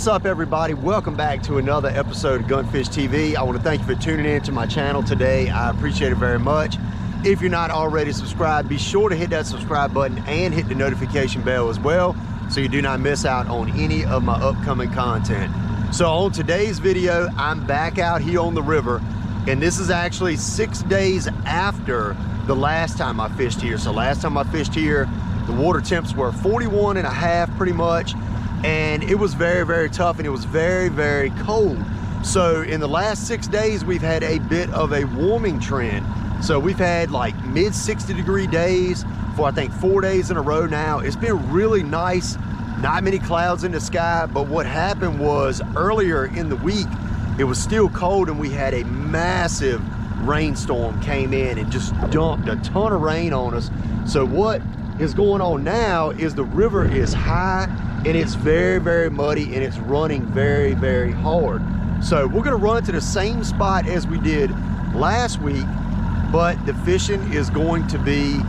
What's up, everybody? Welcome back to another episode of Gunfish TV. I want to thank you for tuning in to my channel today. I appreciate it very much. If you're not already subscribed, be sure to hit that subscribe button and hit the notification bell as well, so you do not miss out on any of my upcoming content. So on today's video, I'm back out here on the river, and this is actually 6 days after the last time I fished here. So last time I fished here, the water temps were 41.5 pretty much, and it was very, very tough, and it was very, very cold. So in the last 6 days, we've had a bit of a warming trend. So we've had like mid 60-degree days for I think 4 days in a row now. It's been really nice, not many clouds in the sky, but what happened was earlier in the week, it was still cold, and we had a massive rainstorm came in and just dumped a ton of rain on us. So what is going on now is the river is high, and it's very, very muddy, and it's running very, very hard. So we're gonna run to the same spot as we did last week, but the fishing is going to be,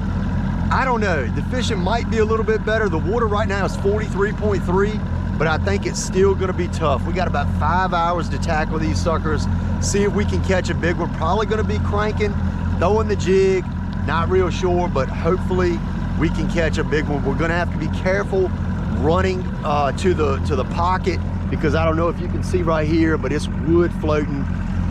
I don't know, the fishing might be a little bit better. The water right now is 43.3, but I think it's still gonna be tough. We got about 5 hours to tackle these suckers, see if we can catch a big one. Probably gonna be cranking, throwing the jig, not real sure, but hopefully we can catch a big one. We're gonna have to be careful running to the pocket, because I don't know if you can see right here, but it's wood floating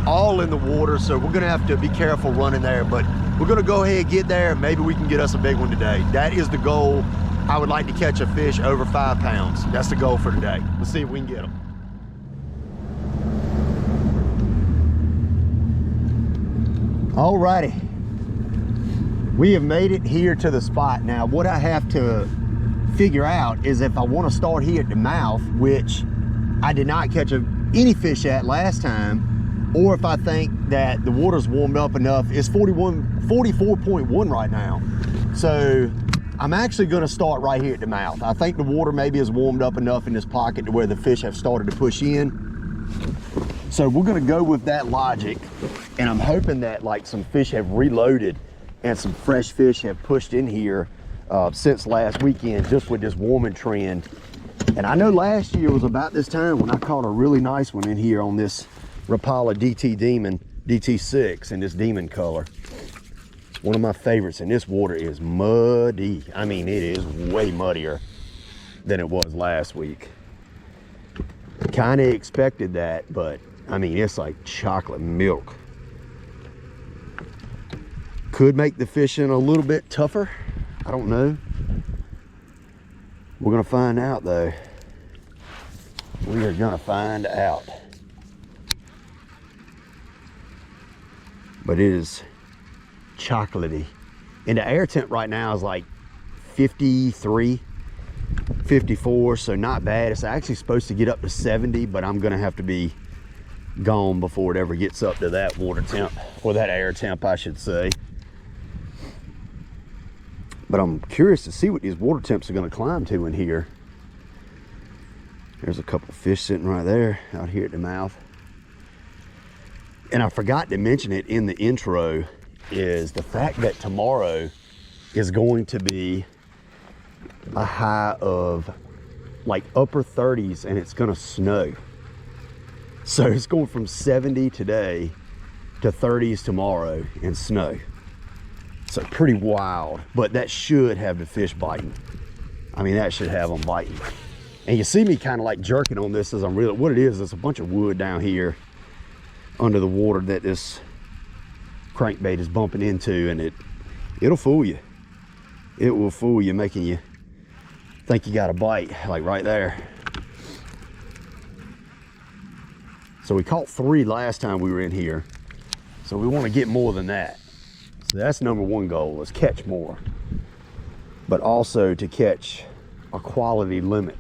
all in the water. So we're gonna have to be careful running there, but we're gonna go ahead and get there. Maybe we can get us a big one today. That is the goal. I would like to catch a fish over 5 pounds. That's the goal for today. Let's see if we can get them. Alrighty, we have made it here to the spot. Now what I have to figure out is if I want to start here at the mouth, which I did not catch any fish at last time, or if I think that the water's warmed up enough. It's 44.1 right now. So I'm actually going to start right here at the mouth. I think the water maybe is warmed up enough in this pocket to where the fish have started to push in. So we're going to go with that logic, and I'm hoping that like some fish have reloaded and some fresh fish have pushed in here since last weekend, just with this warming trend. And I know last year was about this time when I caught a really nice one in here on this Rapala DT Demon DT6 in this demon color. It's one of my favorites, and this water is muddy. I mean, it is way muddier than it was last week. Kind of expected that, but I mean, it's like chocolate milk. Could make the fishing a little bit tougher. I don't know. We're gonna find out though. We are gonna find out. But it is chocolatey. And the air temp right now is like 53, 54, so not bad. It's actually supposed to get up to 70, but I'm gonna have to be gone before it ever gets up to that water temp, or that air temp, I should say. But I'm curious to see what these water temps are going to climb to in here. There's a couple of fish sitting right there out here at the mouth. And I forgot to mention it in the intro, is the fact that tomorrow is going to be a high of like upper 30s, and it's going to snow. So it's going from 70 today to 30s tomorrow and snow. So pretty wild, but that should have the fish biting. I mean, that should have them biting. And you see me kind of like jerking on this as I'm really, what it is a bunch of wood down here under the water that this crankbait is bumping into, and it'll fool you. It will fool you, making you think you got a bite, like right there. So we caught 3 last time we were in here. So we want to get more than that. So that's number 1 goal, is catch more, but also to catch a quality limit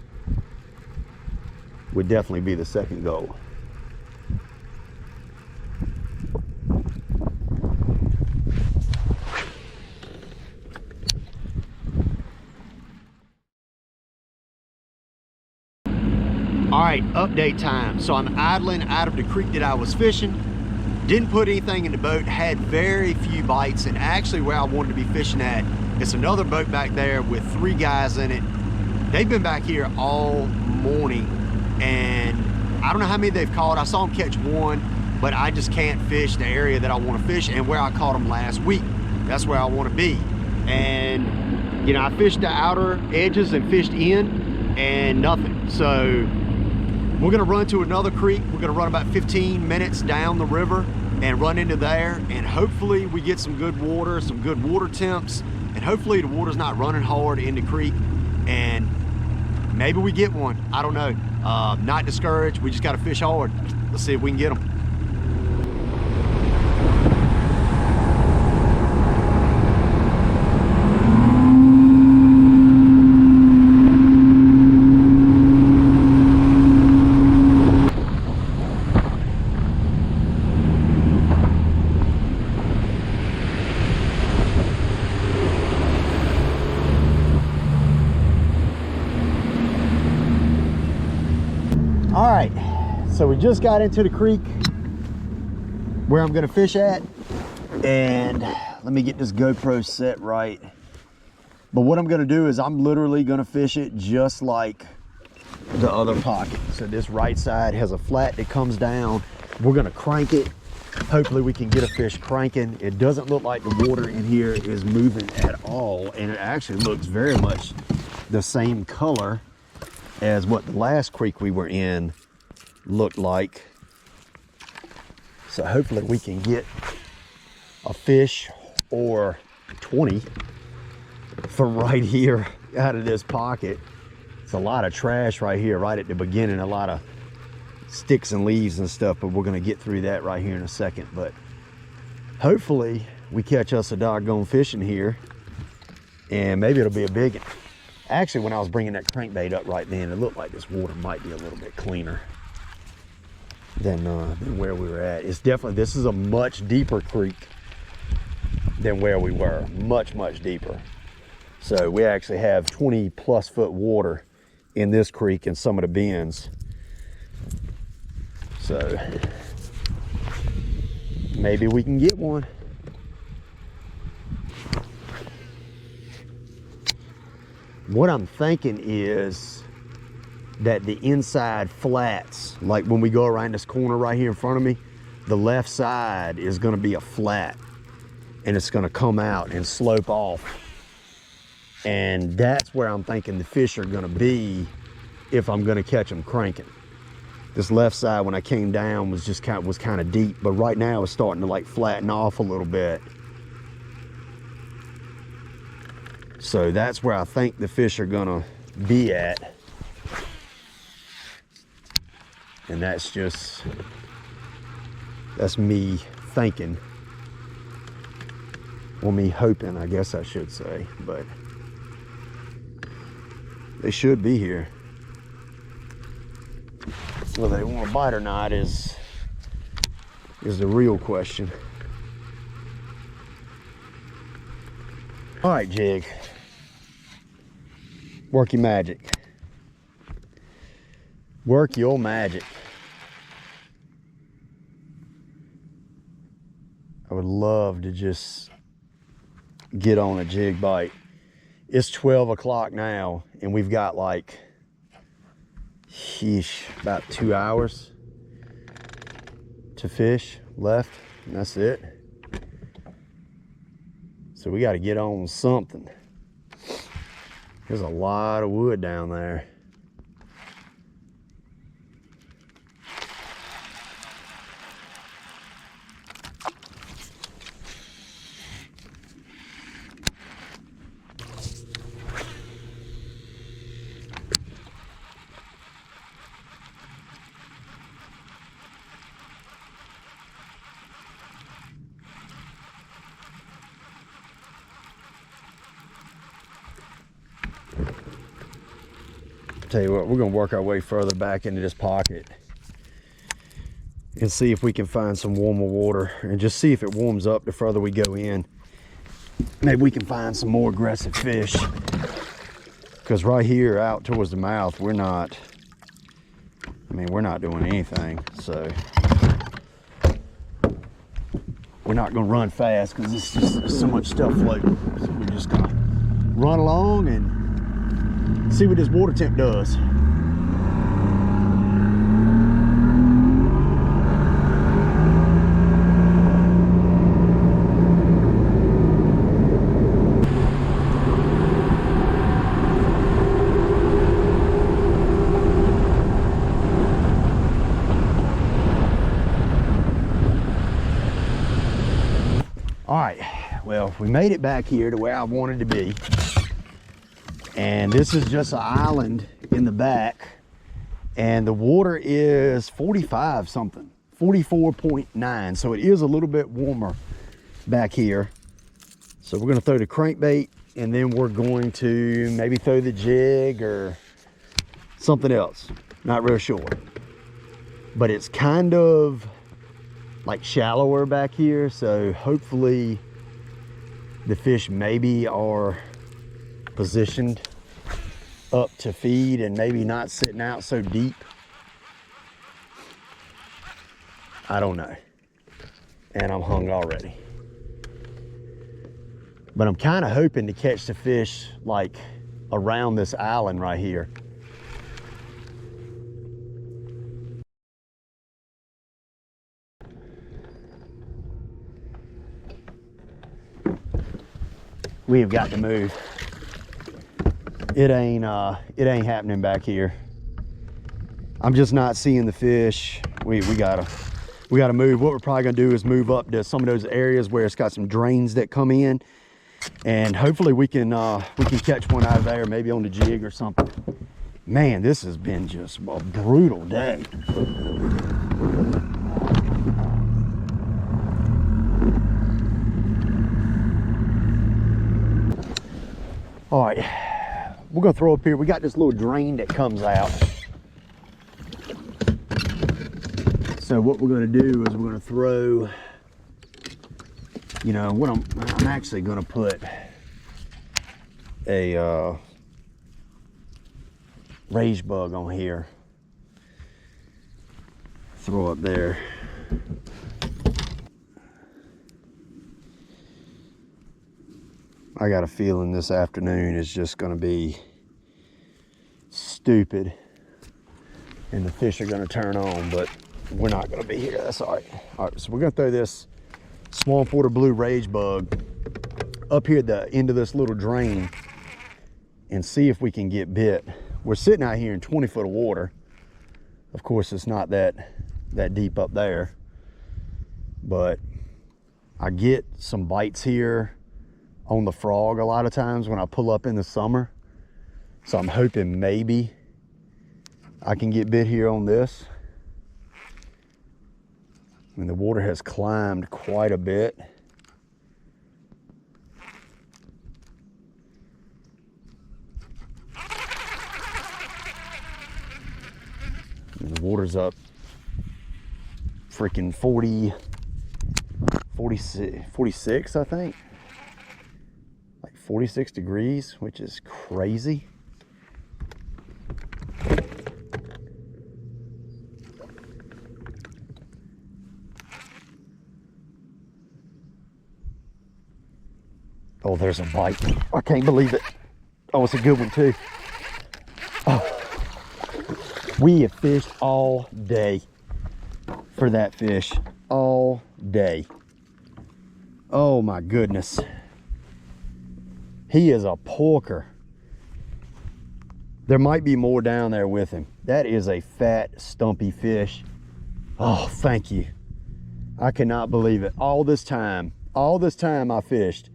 would definitely be the second goal. All right, update time. So I'm idling out of the creek that I was fishing. Didn't put anything in the boat, had very few bites, and actually where I wanted to be fishing at, it's another boat back there with 3 guys in it. They've been back here all morning, and I don't know how many they've caught. I saw them catch one, but I just can't fish the area that I want to fish and where I caught them last week. That's where I want to be. And you know, I fished the outer edges and fished in and nothing. So we're gonna run to another creek. We're gonna run about 15 minutes down the river and run into there, and hopefully we get some good water temps, and hopefully the water's not running hard in the creek, and maybe we get one. I don't know. Not discouraged. We just got to fish hard. Let's see if we can get them. All right, so we just got into the creek where I'm gonna fish at, and let me get this GoPro set right. But what I'm gonna do is I'm literally gonna fish it just like the other pocket. So this right side has a flat that comes down. We're gonna crank it. Hopefully we can get a fish cranking. It doesn't look like the water in here is moving at all, and it actually looks very much the same color as what the last creek we were in looked like. So hopefully we can get a fish or 20 from right here out of this pocket. It's a lot of trash right here, right at the beginning, a lot of sticks and leaves and stuff, but we're gonna get through that right here in a second. But hopefully we catch us a doggone fish in here, and maybe it'll be a big one. Actually, when I was bringing that crankbait up right then, it looked like this water might be a little bit cleaner than where we were at. It's definitely, this is a much deeper creek than where we were, much deeper. So we actually have 20+ foot water in this creek and some of the bends. So maybe we can get one. What I'm thinking is that the inside flats, like when we go around this corner right here in front of me, the left side is gonna be a flat, and it's gonna come out and slope off. And that's where I'm thinking the fish are gonna be if I'm gonna catch them cranking. This left side, when I came down, was just kind of deep, but right now it's starting to like flatten off a little bit. So that's where I think the fish are gonna be at. And that's me thinking, or me hoping, I guess I should say, but they should be here. Whether they want to bite or not is the real question. All right, jig. Work your magic. Work your magic. I would love to just get on a jig bite. It's 12 o'clock now, and we've got like, about 2 hours to fish left, and that's it. So we got to get on something. There's a lot of wood down there. Tell you what, we're gonna work our way further back into this pocket and see if we can find some warmer water, and just see if it warms up the further we go in. Maybe we can find some more aggressive fish, because right here out towards the mouth, we're not doing anything. So we're not gonna run fast because it's just so much stuff floating. So we're just gonna run along and see what this water temp does. All right, well, we made it back here to where I wanted to be. And this is just an island in the back. And the water is 45 something, 44.9. So it is a little bit warmer back here. So we're gonna throw the crankbait, and then we're going to maybe throw the jig or something else. Not real sure. But it's kind of like shallower back here, so hopefully the fish maybe are positioned up to feed and maybe not sitting out so deep. I don't know. And I'm hung already. But I'm kind of hoping to catch the fish like around this island right here. We have got to move. It ain't happening back here. I'm just not seeing the fish. We gotta move. What we're probably gonna do is move up to some of those areas where it's got some drains that come in, and hopefully we can catch one out of there, maybe on the jig or something. Man, this has been just a brutal day. All right, we're gonna throw up here. We got this little drain that comes out. So what we're gonna do is we're gonna throw, you know, what I'm actually gonna put a rage bug on here. Throw up there. I got a feeling this afternoon is just going to be stupid and the fish are going to turn on, but we're not going to be here. That's all right. All right, so we're going to throw this swamp water blue rage bug up here at the end of this little drain and see if we can get bit. We're sitting out here in 20 foot of water. Of course, it's not that deep up there, but I get some bites here on the frog a lot of times when I pull up in the summer. So I'm hoping maybe I can get bit here on this. I mean, the water has climbed quite a bit. And the water's up freaking 46, I think. 46 degrees, which is crazy. Oh, there's a bite. I can't believe it. Oh, it's a good one too. Oh. We have fished all day for that fish. All day. Oh my goodness. He is a porker. There might be more down there with him. That is a fat, stumpy fish. Oh, thank you. I cannot believe it. All this time I fished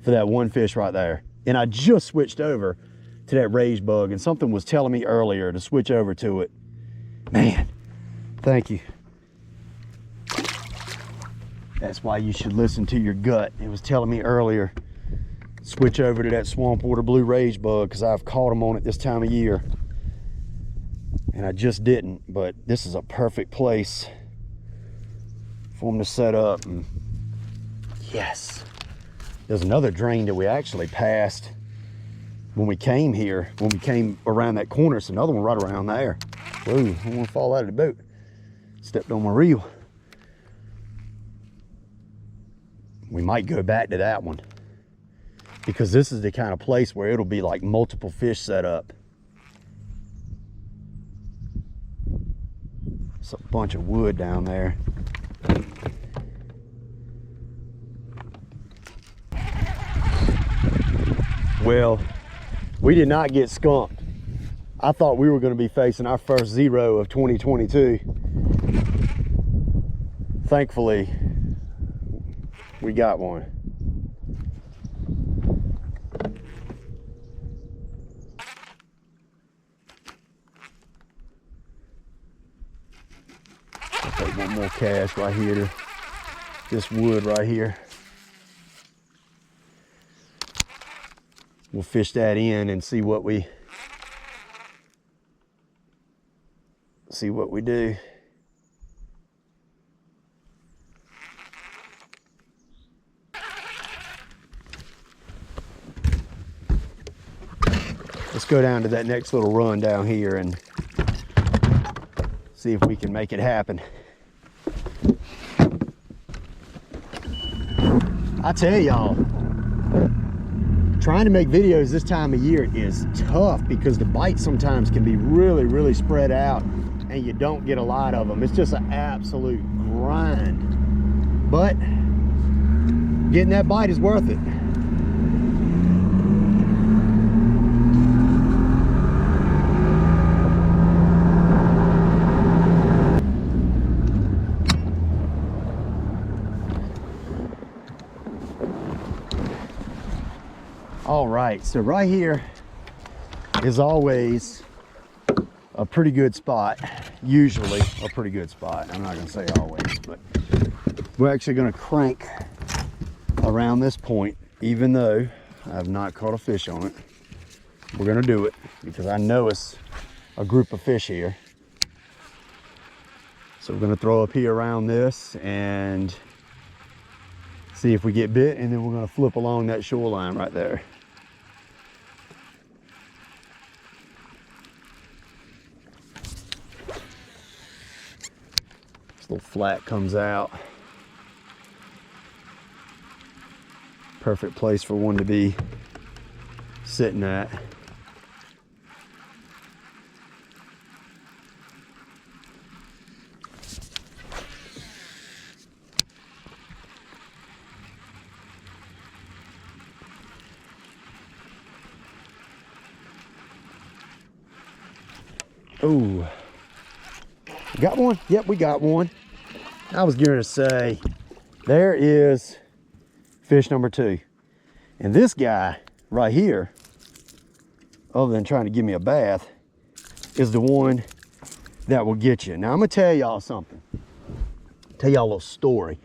for that one fish right there. And I just switched over to that rage bug, and something was telling me earlier to switch over to it. Man, thank you. That's why you should listen to your gut. It was telling me earlier, switch over to that swamp water blue rage bug, because I've caught them on it this time of year. And I just didn't, but this is a perfect place for them to set up. And yes, there's another drain that we actually passed when we came here, when we came around that corner. It's another one right around there. Whoa, I don't want to fall out of the boat. Stepped on my reel. We might go back to that one, because this is the kind of place where it'll be like multiple fish set up. It's a bunch of wood down there. Well, we did not get skunked. I thought we were going to be facing our first zero of 2022. Thankfully, We got one. I'll take one more cast right here to this wood right here. We'll fish that in and see what we do. Let's go down to that next little run down here and see if we can make it happen. I tell y'all, trying to make videos this time of year is tough because the bites sometimes can be really, really spread out and you don't get a lot of them. It's just an absolute grind. But getting that bite is worth it. All right, so right here is always a pretty good spot, usually a pretty good spot. I'm not gonna say always, but we're actually gonna crank around this point, even though I have not caught a fish on it. We're gonna do it because I know it's a group of fish here. So we're gonna throw up here around this and see if we get bit, and then we're gonna flip along that shoreline right there. This little flat comes out. Perfect place for one to be sitting at. Oh, got one? Yep, we got one. I was going to say, there is fish number 2. And this guy right here, other than trying to give me a bath, is the one that will get you. Now, I'm going to tell y'all something. Tell y'all a little story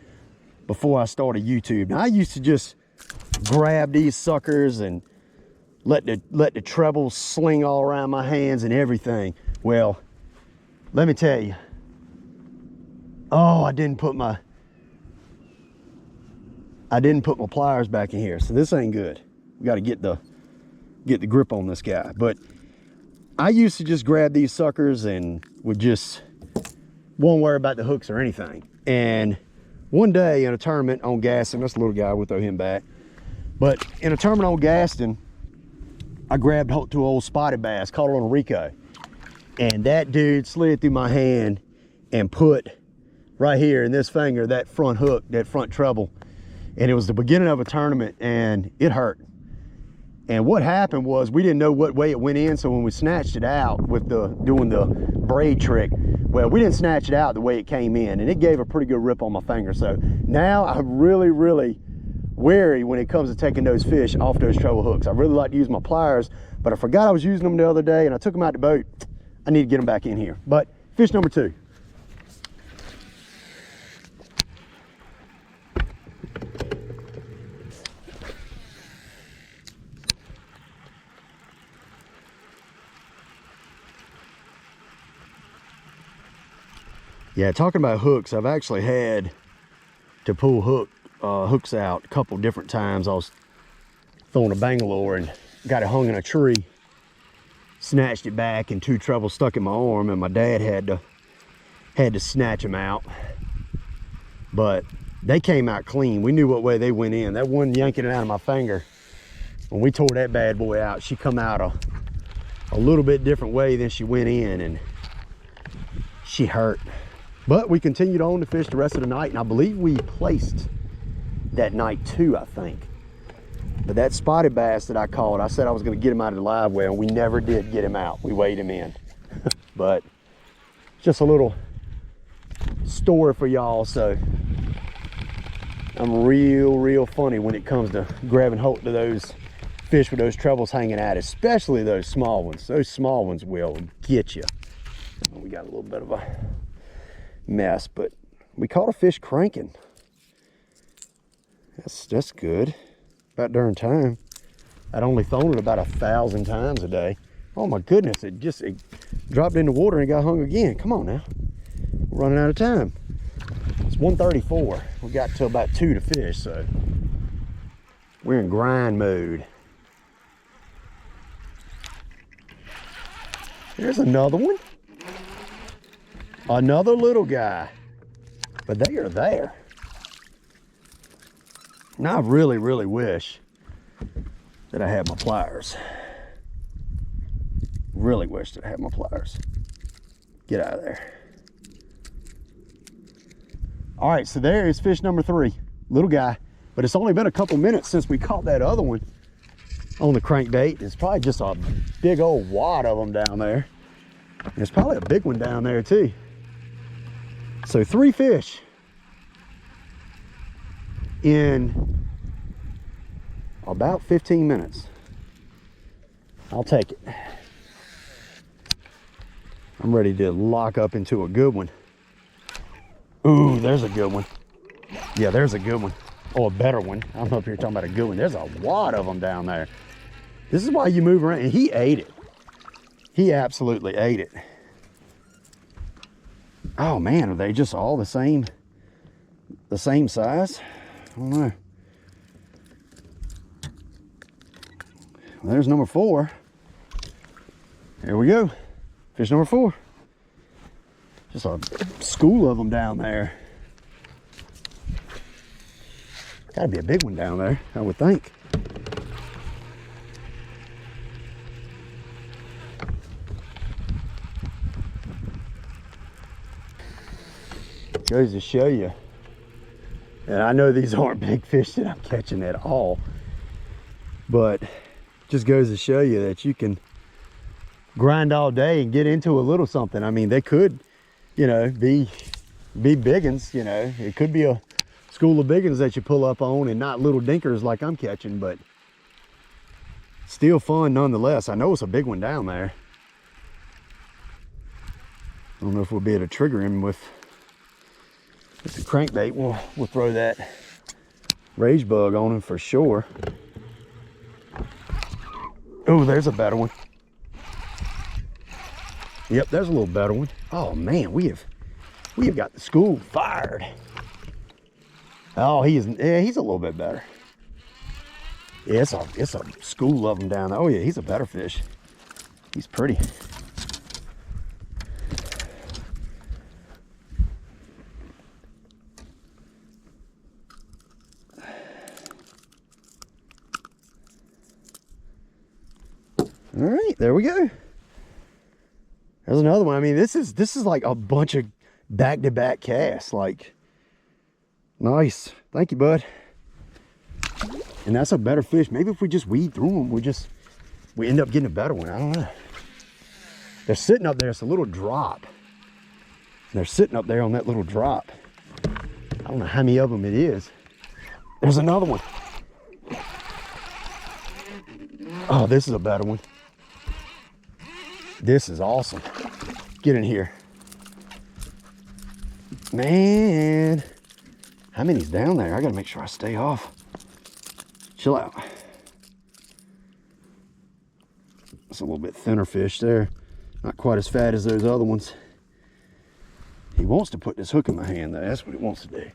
before I started YouTube. Now, I used to just grab these suckers and let the trebles sling all around my hands and everything. Well, let me tell you. Oh, I didn't put my pliers back in here, so this ain't good. We got to get the grip on this guy. But I used to just grab these suckers and would just won't worry about the hooks or anything. And one day in a tournament on Gaston, that's a little guy, we'll throw him back. But in a tournament on Gaston, I grabbed two old spotted bass, caught it on a Rico. And that dude slid through my hand and put right here in this finger, that front hook, that front treble. And it was the beginning of a tournament and it hurt. And what happened was we didn't know what way it went in. So when we snatched it out with doing the braid trick, well, we didn't snatch it out the way it came in, and it gave a pretty good rip on my finger. So now I'm really, really wary when it comes to taking those fish off those treble hooks. I really like to use my pliers, but I forgot I was using them the other day and I took them out the boat. I need to get them back in here. But fish number 2. Yeah, talking about hooks, I've actually had to pull hooks out a couple different times. I was throwing a Bangalore and got it hung in a tree, snatched it back, and 2 trebles stuck in my arm, and my dad had to snatch them out. But they came out clean. We knew what way they went in. That one yanking it out of my finger, when we tore that bad boy out, she come out a little bit different way than she went in, and she hurt. But we continued on to fish the rest of the night, and I believe we placed that night too, I think. But that spotted bass that I caught, I said I was going to get him out of the live well, and we never did get him out. We weighed him in. But just a little story for y'all. So I'm real funny when it comes to grabbing hold of those fish with those trebles hanging out, especially those small ones. Those small ones will get you. We got a little bit of a mess, but we caught a fish cranking. That's good. About darn time. I'd only thrown it about 1,000 times a day. Oh my goodness, it dropped in the water and got hung again. Come on now. We're running out of time. It's 1:34. We got till about 2 to fish, so we're in grind mode. There's another one. Another little guy. But they are there. Now I really wish that I had my pliers. Really wish that I had my pliers. Get out of there. All right, so there is fish number 3. Little guy. But it's only been a couple minutes since we caught that other one on the crankbait. It's probably just a big old wad of them down there. And there's probably a big one down there too. So 3 fish in about 15 minutes. I'll take it. I'm ready to lock up into a good one. Ooh, there's a good one. Yeah, there's a good one. Oh, a better one. I don't know if you're talking about a good one. There's a wad of them down there. This is why you move around. And he ate it. He absolutely ate it. Oh man, are they just all the same size? I don't know. Well, there's number 4. Here we go. Fish number 4. Just a school of them down there. Gotta be a big one down there, I would think. Goes to show you. And I know these aren't big fish that I'm catching at all, but just goes to show you that you can grind all day and get into a little something. I mean, they could, you know, be biggins, you know. It could be a school of biggins that you pull up on and not little dinkers like I'm catching, but still fun nonetheless. I know it's a big one down there. I don't know if we'll be able to trigger him with the crankbait. We'll throw that rage bug on him for sure. Oh, there's a better one. Yep, there's a little better one. Oh man, we have got the school fired. Oh, he's a little bit better. Yeah, it's a school of them down there. Oh yeah, he's a better fish. He's pretty. All right, there we go. There's another one. I mean, this is like a bunch of back-to-back casts. Like, nice. Thank you, bud. And that's a better fish. Maybe if we just weed through them, we end up getting a better one. I don't know. They're sitting up there. It's a little drop. They're sitting up there on that little drop. I don't know how many of them it is. There's another one. Oh, this is a better one. This is awesome. Get in here. Man, how many's down there? I gotta make sure I stay off. Chill out. It's a little bit thinner fish there. Not quite as fat as those other ones. He wants to put this hook in my hand though. That's what he wants to do.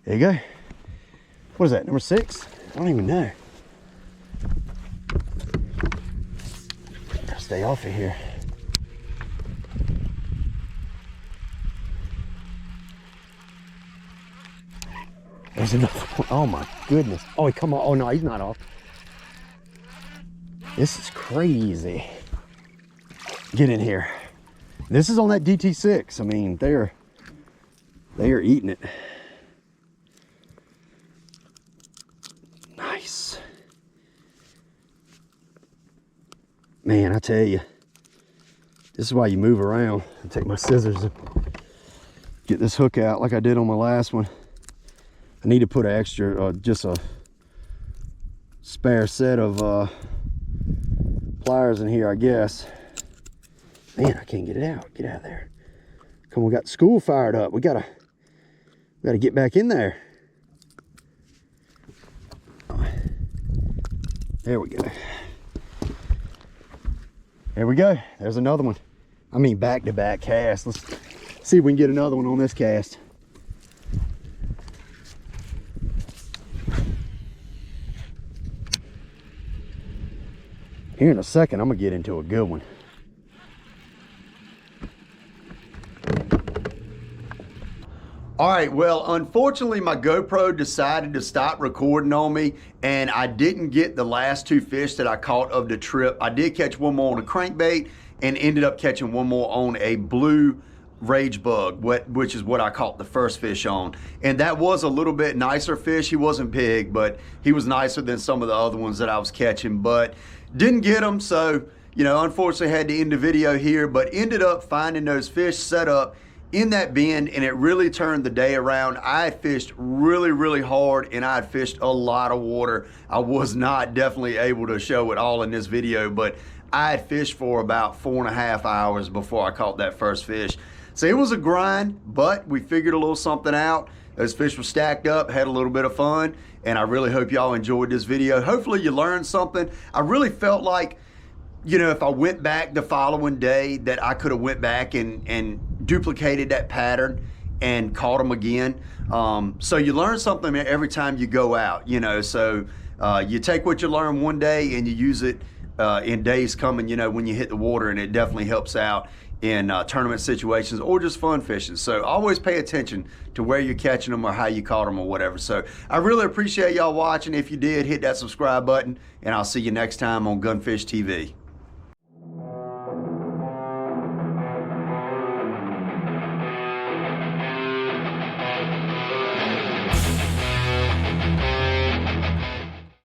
There you go. What is that, number 6? I don't even know. Gotta stay off of here. There's another one. Oh my goodness. Oh, come on. Oh no, he's not off. This is crazy. Get in here. This is on that DT6. I mean, they are eating it. Nice. Man, I tell you, this is why you move around. I take my scissors and get this hook out like I did on my last one. I need to put an extra, just a spare set of pliers in here, I guess. Man, I can't get it out. Get out of there. Come on, we got school fired up. We gotta get back in there. There we go. There we go. There's another one. I mean, back-to-back cast. Let's see if we can get another one on this cast. Here in a second, I'm gonna get into a good one. All right, well, unfortunately, my GoPro decided to stop recording on me, and I didn't get the last 2 fish that I caught of the trip. I did catch one more on a crankbait and ended up catching one more on a blue rage bug, which is what I caught the first fish on. And that was a little bit nicer fish. He wasn't big, but he was nicer than some of the other ones that I was catching, but didn't get him. So, you know, unfortunately had to end the video here, but ended up finding those fish set up in that bend, and it really turned the day around. I had fished really, really hard, and I had fished a lot of water. I was not definitely able to show it all in this video, but I had fished for about 4.5 hours before I caught that first fish. So it was a grind, but we figured a little something out. Those fish were stacked up, had a little bit of fun, and I really hope y'all enjoyed this video. Hopefully you learned something. I really felt like, you know, if I went back the following day, that I could have went back and duplicated that pattern and caught them again. So you learn something every time you go out, you know, so you take what you learn one day and you use it in days coming, you know, when you hit the water, and it definitely helps out in tournament situations or just fun fishing. So always pay attention to where you're catching them or how you caught them or whatever. So I really appreciate y'all watching. If you did, hit that subscribe button, and I'll see you next time on Gunfish TV.